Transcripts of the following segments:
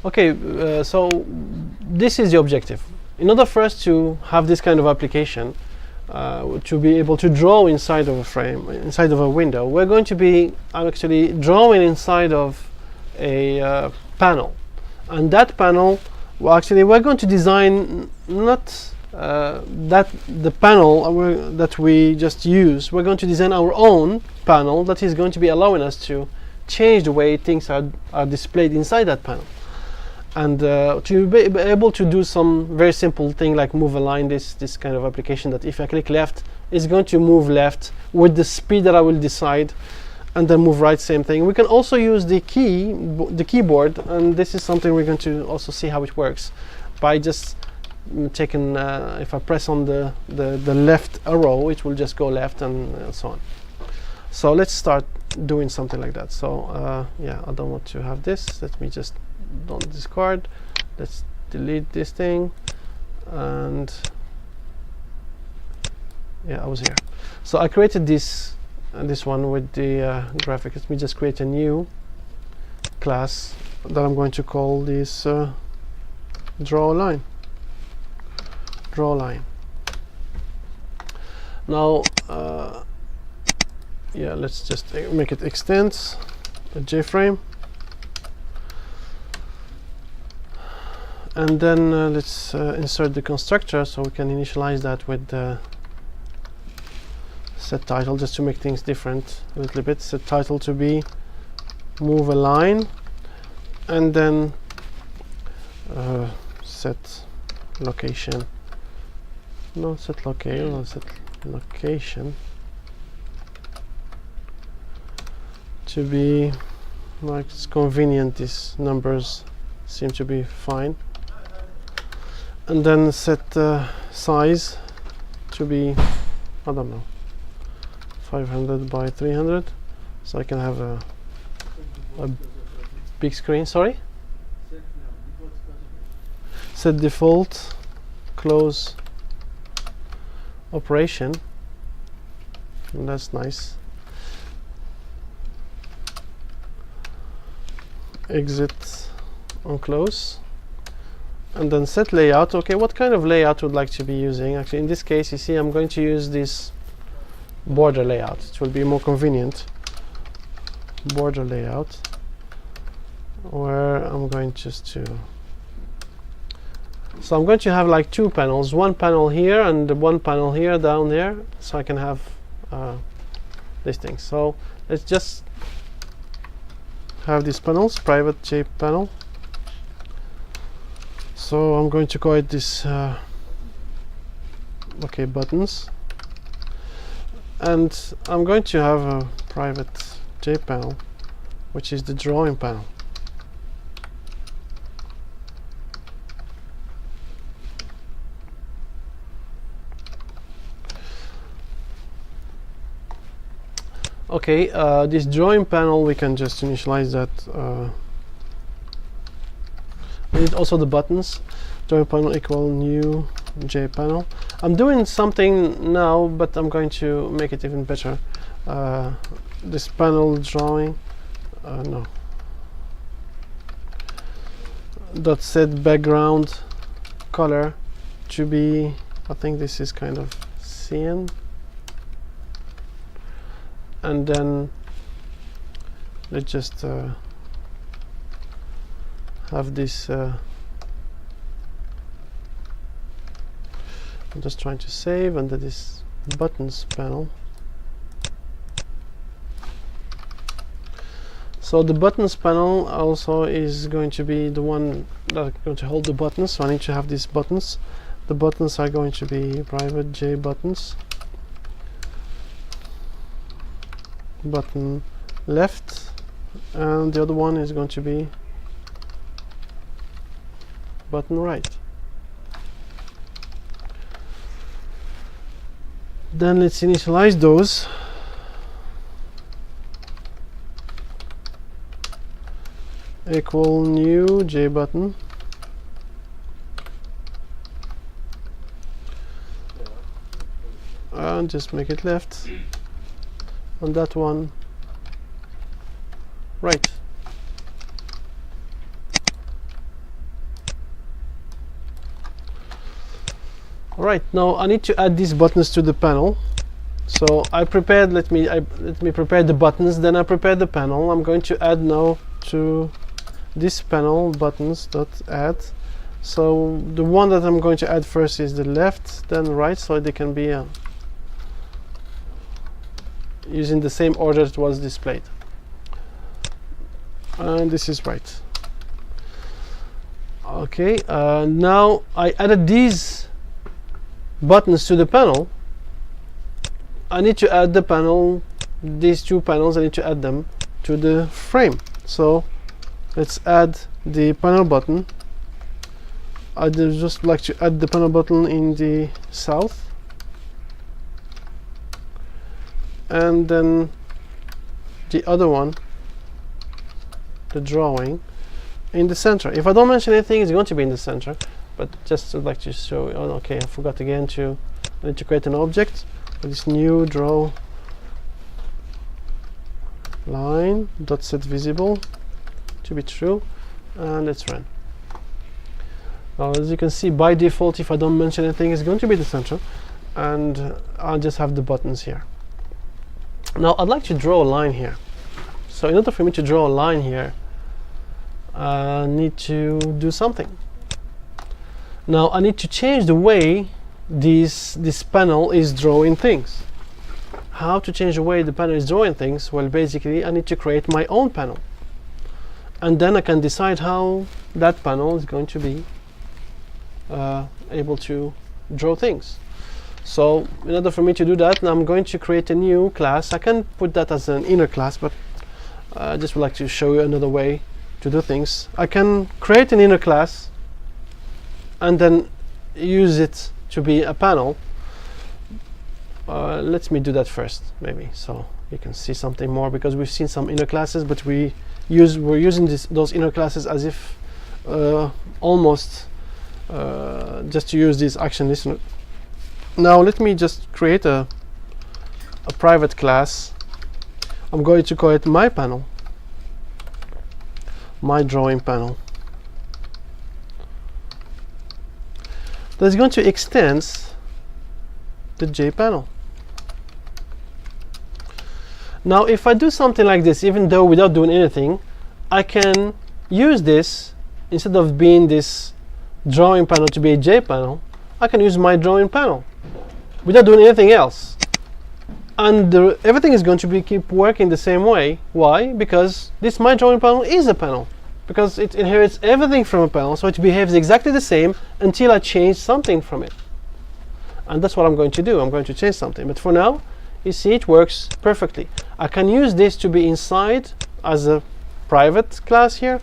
Okay, so this is the objective. In order for us to have this kind of application, to be able to draw inside of a frame, inside of a window, we're going to be actually drawing inside of a panel. And that panel, well, actually, we're going to design not the panel that we just use. We're going to design our own panel that is going to be allowing us to change the way things are displayed inside that panel. And to be able to do some very simple thing like move a line, this kind of application that if I click left, it's going to move left with the speed that I will decide, and then move right, same thing. We can also use the keyboard, and this is something we're going to also see how it works by just taking, if I press on the left arrow, it will just go left and so on. So let's start doing something like that. So yeah, I don't want to have this. Let me just don't discard. Let's delete this thing, and yeah, I was here. So I created this one with the graphic. Let me just create a new class that I'm going to call this draw line. Draw line. Now yeah, let's just make it extends a JFrame, and then let's insert the constructor so we can initialize that with the set title, just to make things different a little bit. Set title to be move a line, and then set location. No, set locale, no, set location to be like it's convenient. These numbers seem to be fine. And then set size to be, I don't know, 500 by 300, so I can have a big screen. Sorry? Set default, close operation, and that's nice. Exit on close, and then set layout. Okay, what kind of layout would like to be using? Actually, in this case, you see, I'm going to use this border layout. It will be more convenient. Border layout, where I'm going just to, so I'm going to have like two panels, one panel here and one panel here down there, so I can have these things. So let's just have these panels, private J panel. So I'm going to call it this okay, buttons, and I'm going to have a private J panel, which is the drawing panel. Okay, this drawing panel, we can just initialize that. We need also the buttons. Drawing panel equal new J panel. I'm doing something now, but I'm going to make it even better. This panel drawing, no. Dot set background color to be, I think this is kind of cyan. And then let's just have this. I'm just trying to save, and that is buttons panel. So the buttons panel also is going to be the one that is going to hold the buttons. So I need to have these buttons. The buttons are going to be private J buttons. Button left, and the other one is going to be button right. Then let's initialize those. Equal new J button. And just make it left. On that one, right. Right, now I need to add these buttons to the panel. So I prepared, let me prepare the buttons, then I prepared the panel. I'm going to add now to this panel buttons dot add. So the one that I'm going to add first is the left, then right, so they can be using the same order it was displayed. And this is right. Okay, now I added these buttons to the panel. I need to add the panel, these two panels, I need to add them to the frame. So let's add the panel button. I'd just like to add the panel button in the south, and then the other one, the drawing, in the center. If I don't mention anything, it's going to be in the center, but just would like to show you. Oh, okay, I forgot again I need to create an object for this new draw line dot set visible to be true, and let's run. Now, as you can see, by default, if I don't mention anything, it's going to be the center, and I'll just have the buttons here. Now I'd like to draw a line here. So in order for me to draw a line here, I need to do something. Now I need to change the way this panel is drawing things. How to change the way the panel is drawing things? Well, basically I need to create my own panel, and then I can decide how that panel is going to be able to draw things. So in order for me to do that, I'm going to create a new class. I can put that as an inner class, but I just would like to show you another way to do things. I can create an inner class and then use it to be a panel. Let me do that first, maybe, so you can see something more, because we've seen some inner classes, but we're using those inner classes as if almost just to use this action listener. Now let me just create a private class. I'm going to call it my panel, my drawing panel. That's going to extend the JPanel. Now if I do something like this, even though without doing anything, I can use this, instead of being this drawing panel to be a JPanel, I can use my drawing panel without doing anything else, and everything is going to keep working the same way. Why? Because this my drawing panel is a panel, because it inherits everything from a panel, so it behaves exactly the same until I change something from it. And that's what I'm going to do. I'm going to change something, but for now, you see, it works perfectly. I can use this to be inside as a private class here,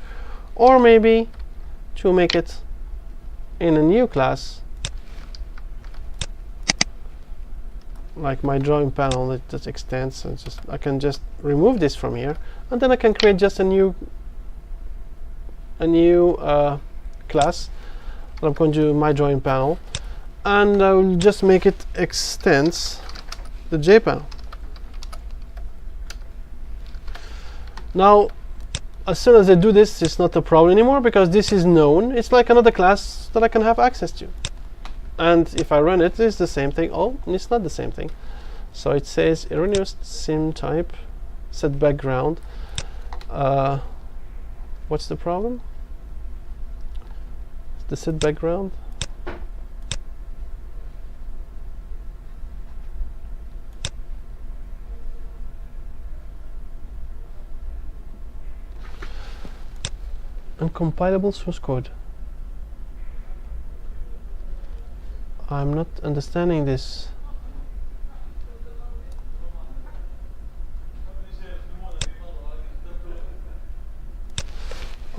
or maybe to make it in a new class, like my drawing panel that just extends, and I can just remove this from here, and then I can create just a new class. I'm going to do my drawing panel, and I will just make it extends the JPanel. Now as soon as I do this, it's not a problem anymore, because this is known. It's like another class that I can have access to. And if I run it, it's the same thing. Oh, it's not the same thing. So it says erroneous sim type, set background. What's the problem? The set background. Uncompilable source code. I'm not understanding this.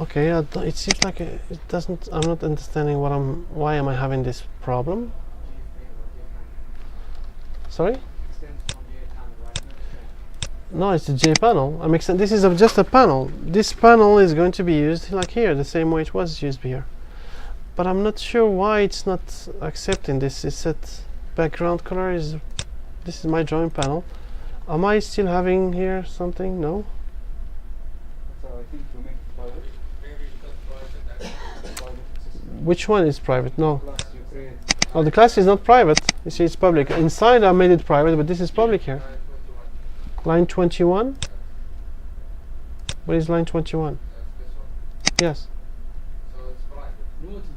Okay, it seems like it doesn't. I'm not understanding why am I having this problem? Sorry? No, it's the JPanel. This is just a panel. This panel is going to be used like here, the same way it was used here. But I'm not sure why it's not accepting this. It said background color is. This is my drawing panel. Am I still having here something? No. So I think to make it private. Which one is private? No. Plus you create Oh, the class is not private. You see, it's public. Inside, I made it private, but this is public here. Line 21. What is line 21? Yes. No, it is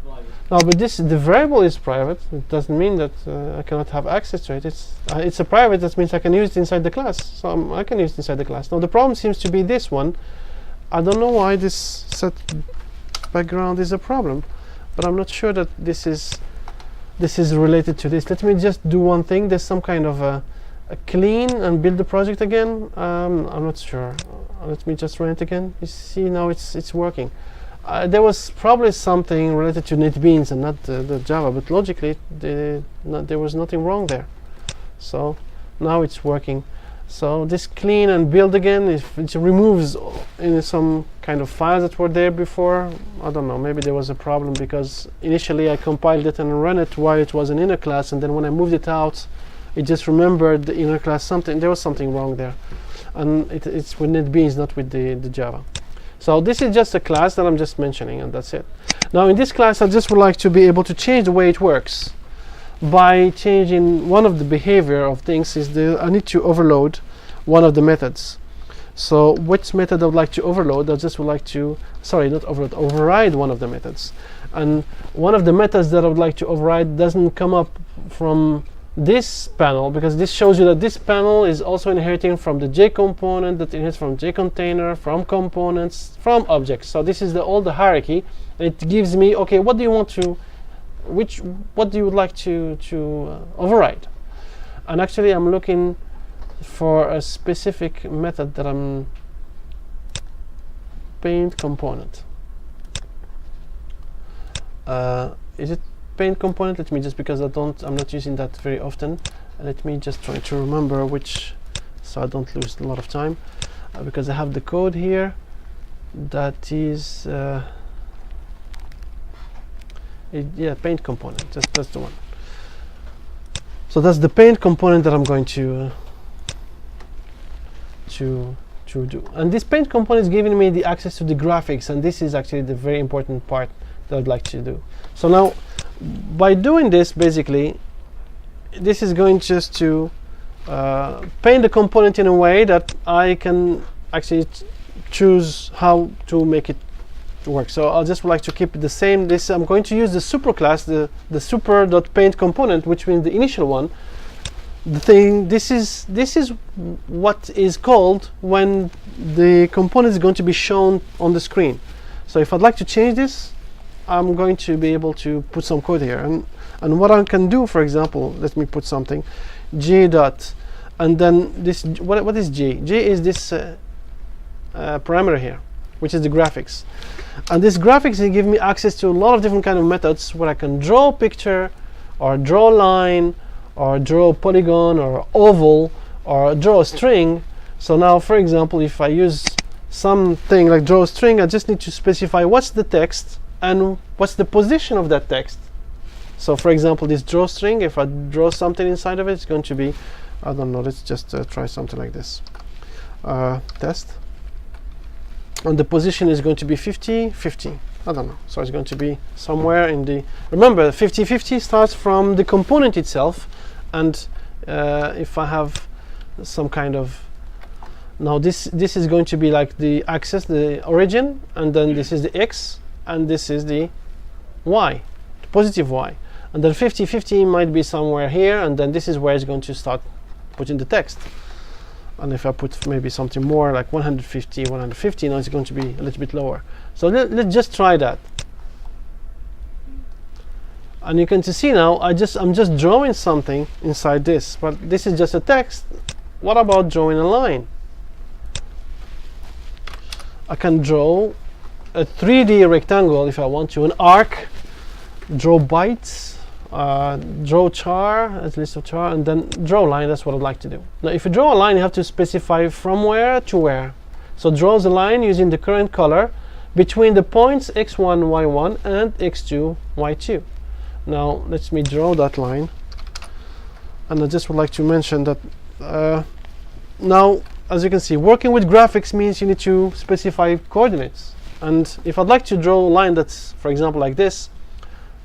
private. No, but the variable is private. It doesn't mean that I cannot have access to it. It's a private. That means I can use it inside the class. So I can use it inside the class. Now the problem seems to be this one. I don't know why this set background is a problem, but I'm not sure that this is related to this. Let me just do one thing. There's some kind of a clean and build the project again. I'm not sure. Let me just run it again. You see now it's working. There was probably something related to NetBeans and not the Java, but logically there was nothing wrong there. So now it's working. So this clean and build again, if it removes some kind of files that were there before. I don't know, maybe there was a problem because initially I compiled it and ran it while it was an inner class, and then when I moved it out, it just remembered the inner class something. There was something wrong there, and it's with NetBeans, not with the Java. So this is just a class that I'm just mentioning, and that's it. Now in this class, I just would like to be able to change the way it works. By changing one of the behavior of things I need to overload one of the methods. So which method I would like to overload? I just would like to, sorry, not overload, override one of the methods. And one of the methods that I would like to override doesn't come up from this panel, because this shows you that this panel is also inheriting from the J component, that inherits from J container, from components, from objects. So this is all the hierarchy. It gives me, okay, what do you want to, what do you would like to override? And actually I'm looking for a specific method that I'm paint component. Is it paint component? Let me just, because I'm not using that very often. Let me just try to remember which, so I don't lose a lot of time, because I have the code here. That is yeah, paint component. That's the one. So that's the paint component that I'm going to do. And this paint component is giving me the access to the graphics, and this is actually the very important part that I'd like to do. So now, by doing this, basically, this is going just to paint the component in a way that I can actually choose how to make it work. So I'll just like to keep it the same. I'm going to use the super class, the super.paint component, which means the initial one. This is what is called when the component is going to be shown on the screen. So if I'd like to change this, I'm going to be able to put some code here, and what I can do, for example, let me put something J dot, and then this, what is J? J is this parameter here, which is the graphics. And this graphics will give me access to a lot of different kind of methods where I can draw a picture, or draw a line, or draw a polygon, or oval, or draw a string. So now, for example, if I use something like draw a string, I just need to specify what's the text and what's the position of that text. So for example, this draw string, if I draw something inside of it, it's going to be, I don't know, let's just try something like this. Test. And the position is going to be 50, 50. I don't know. So it's going to be somewhere in the, remember 50, 50 starts from the component itself. And if I have some kind of, now this is going to be like the axis, the origin, and then this is the X, and this is the Y, the positive Y. And then 50, 50 might be somewhere here, and then this is where it's going to start putting the text. And if I put maybe something more like 150, 150, now it's going to be a little bit lower. So let's just try that. And you can see now, I'm just drawing something inside this, but this is just a text. What about drawing a line? I can draw a 3D rectangle if I want to, an arc, draw bytes, draw char as list of char, and then draw a line. That's what I'd like to do. Now if you draw a line, you have to specify from where to where. So draw the line using the current color between the points x1 y1 and x2 y2. Now let me draw that line, and I just would like to mention that now, as you can see, working with graphics means you need to specify coordinates. And if I'd like to draw a line that's, for example, like this,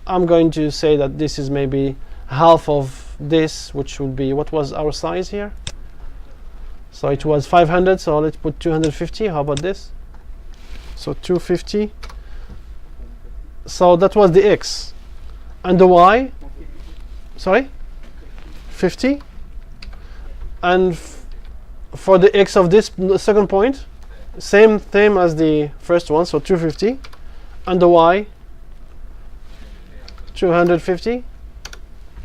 I'm going to say that this is maybe half of this, which would be, what was our size here? So it was 500, so let's put 250. How about this? So 250. So that was the x. And the y? Sorry? 50. And for the x of this second point, same thing as the first one, so 250. And the y? 250.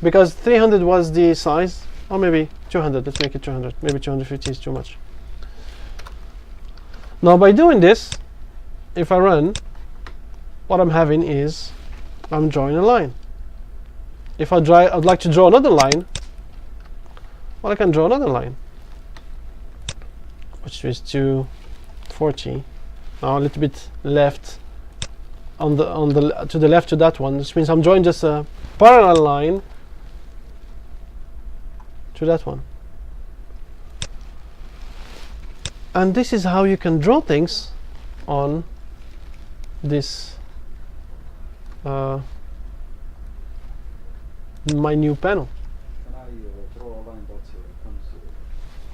Because 300 was the size, or maybe 200. Let's make it 200. Maybe 250 is too much. Now by doing this, if I run, what I'm having is I'm drawing a line. If I'd like to draw another line, well, I can draw another line, which is 240. Now a little bit left to the left to that one, which means I'm drawing just a parallel line to that one. And this is how you can draw things on this my new panel. Can I draw a line that comes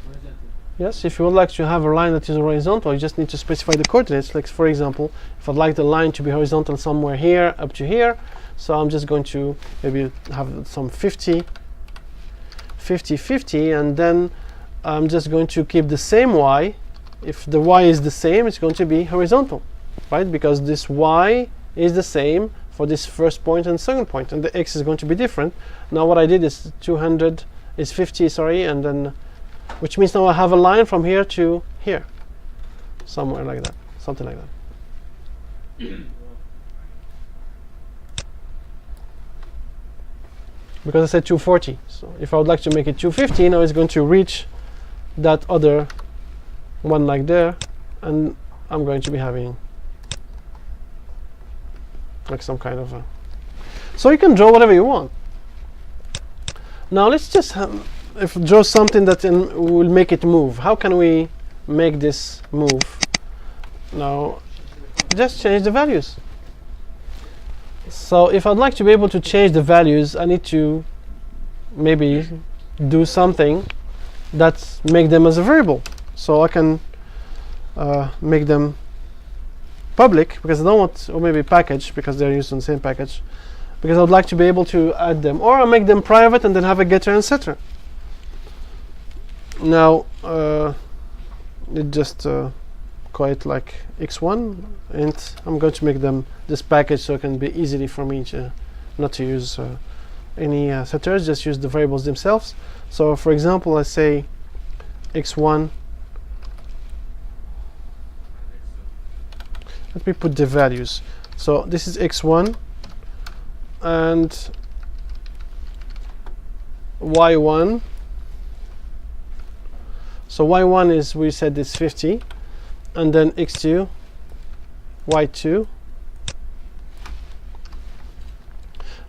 horizontal. Yes, if you would like to have a line that is horizontal, you just need to specify the coordinates. Like for example, if I'd like the line to be horizontal somewhere here up to here, so I'm just going to maybe have some 50, 50, 50, and then I'm just going to keep the same y. If the y is the same, it's going to be horizontal, right? Because this y is the same for this first point and second point, and the x is going to be different. Now what I did is 200 is 50, sorry, and then, which means now I have a line from here to here, somewhere like that, something like that. Because I said 240, so if I would like to make it 250, now it's going to reach that other one like there, and I'm going to be having like some kind of a, so you can draw whatever you want. Now let's just draw something that will make it move. How can we make this move? Now just change the values. So if I'd like to be able to change the values, I need to maybe do something that make them as a variable. So I can make them public, because I don't want, or maybe package, because they're used on the same package, because I would like to be able to add them, or I'll make them private and then have a getter and setter. Now it just call it like x1, and I'm going to make them this package so it can be easily for me to not to use any setters, just use the variables themselves. So for example, I say x1. Let me put the values. So this is x1 and y1. So y1 is, we said, is 50, and then x2, y2.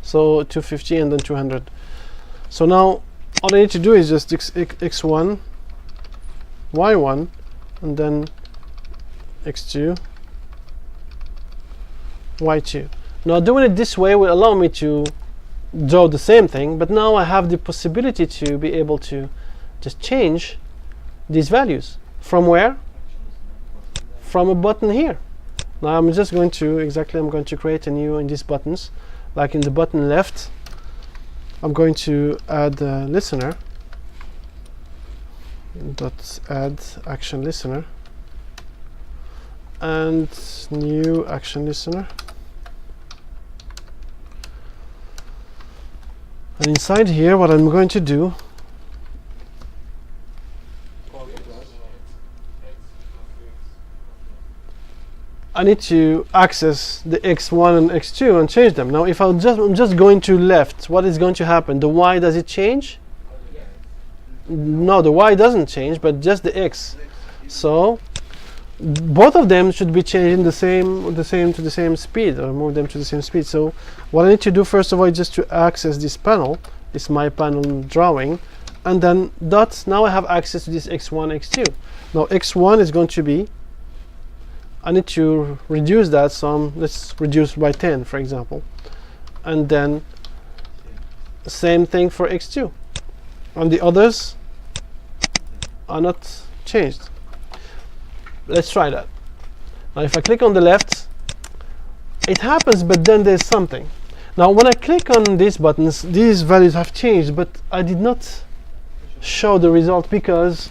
So 250 and then 200. So now all I need to do is just x1, y1, and then x2, y2. Now doing it this way will allow me to draw the same thing, but now I have the possibility to be able to just change these values. From where? From a button here. Now I'm just going to, I'm going to create a new in these buttons. Like in the button left, I'm going to add a listener. Dot add action listener. And new action listener. And inside here, what I'm going to do, I need to access the x1 and x2 and change them. Now if I'm just going to left, what is going to happen? The y, does it change? No, the y doesn't change, but just the x. So both of them should be changing to the same speed, or move them to the same speed. So what I need to do first of all is just to access this panel, this my panel drawing, and then dots. Now I have access to this x1, x2. Now x1 is going to be, I need to reduce that, so let's reduce by 10, for example. and then same thing for x2, and the others are not changed. Let's try that. Now if I click on the left, it happens, but then there's something. Now when I click on these buttons, these values have changed, but I did not show the result, because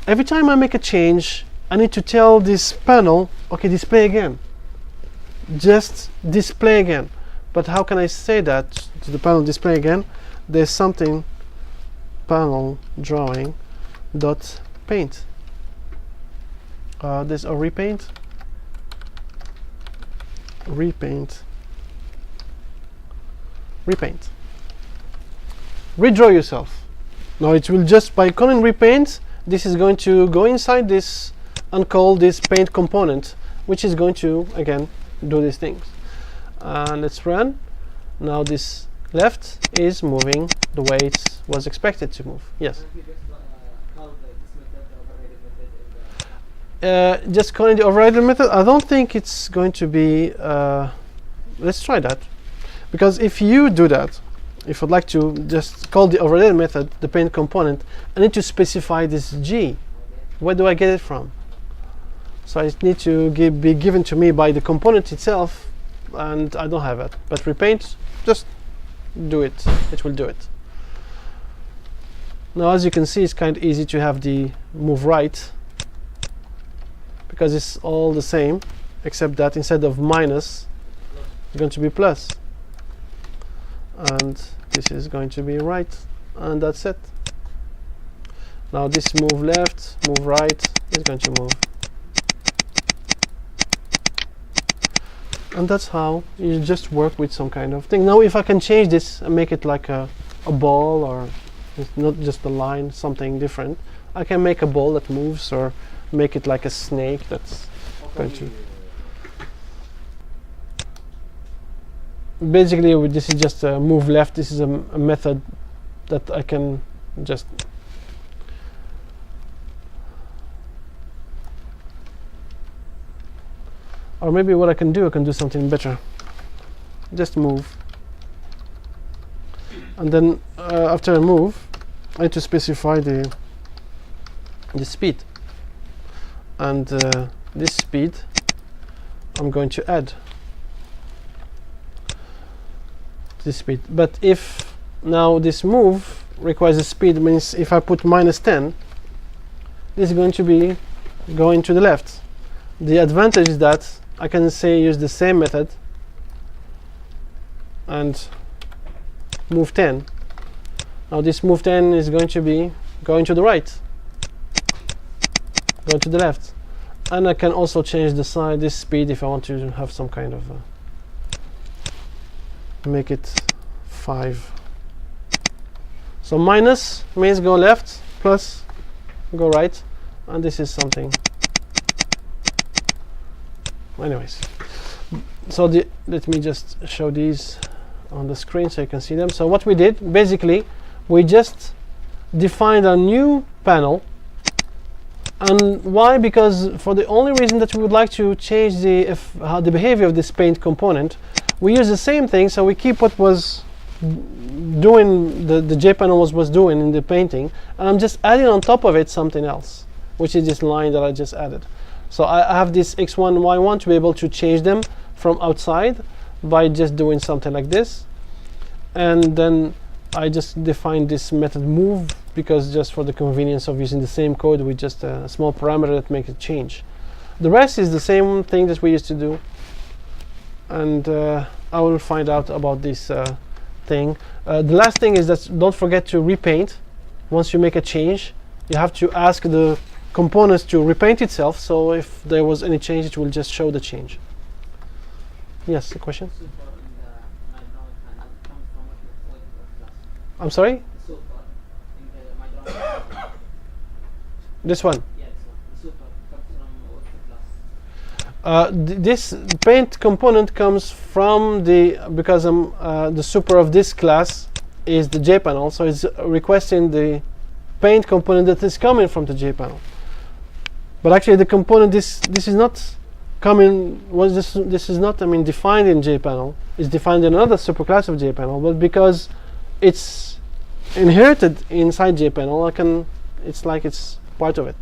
every time I make a change, I need to tell this panel, okay, display again. Just display again. But how can I say that to the panel display again? There's something panel drawing dot paint. There's a repaint. Repaint. Repaint. Redraw yourself. Now it will just, by calling repaint, this is going to go inside this and call this paint component, which is going to again do these things. Let's run. Now this left is moving the way it was expected to move. Yes. Just calling the overrider method, I don't think it's going to be. Let's try that, because if you do that, if I'd like to just call the overrider method the paint component, I need to specify this G. Where do I get it from? So it needs to be given to me by the component itself, and I don't have it. But repaint, just do it. It will do it. Now, as you can see, it's kind of easy to have the move right, because it's all the same, except that instead of minus, it's going to be plus. And this is going to be right, and that's it. Now this move left, move right is going to move. And that's how you just work with some kind of thing. Now if I can change this and make it like a ball, or it's not just a line, something different, I can make a ball that moves, or make it like a snake that's going to... Basically, this is just a move left. This is a method that I can just... Or maybe what I can do something better. Just move. And then after I move, I need to specify the speed. And this speed, I'm going to add this speed. But if now this move requires a speed, means if I put -10, this is going to be going to the left. The advantage is that I can say use the same method and move 10. Now this move 10 is going to be going to the right, going to the left, and I can also change the side, this speed, if I want to have some kind of make it 5. So minus means go left, plus go right, and this is something. Anyways, so let me just show these on the screen so you can see them. So what we did, basically, we just defined a new panel. And why? Because for the only reason that we would like to change the behavior of this paint component, we use the same thing. So we keep what was doing, the JPanel was doing in the painting, and I'm just adding on top of it something else, which is this line that I just added. So I have this x1 and y1 to be able to change them from outside by just doing something like this. And then I just defined this method move, because just for the convenience of using the same code with just a small parameter that makes it change. The rest is the same thing that we used to do. And I will find out about this thing. The last thing is that don't forget to repaint. Once you make a change, you have to ask the components to repaint itself, so if there was any change, it will just show the change. Yes, a question? I'm sorry? This one? This paint component comes from because the super of this class is the JPanel, so it's requesting the paint component that is coming from the JPanel. But actually the component, this is not coming was this is not, I mean, defined in JPanel. It's defined in another superclass of JPanel, but because it's inherited inside JPanel, it's like it's part of it.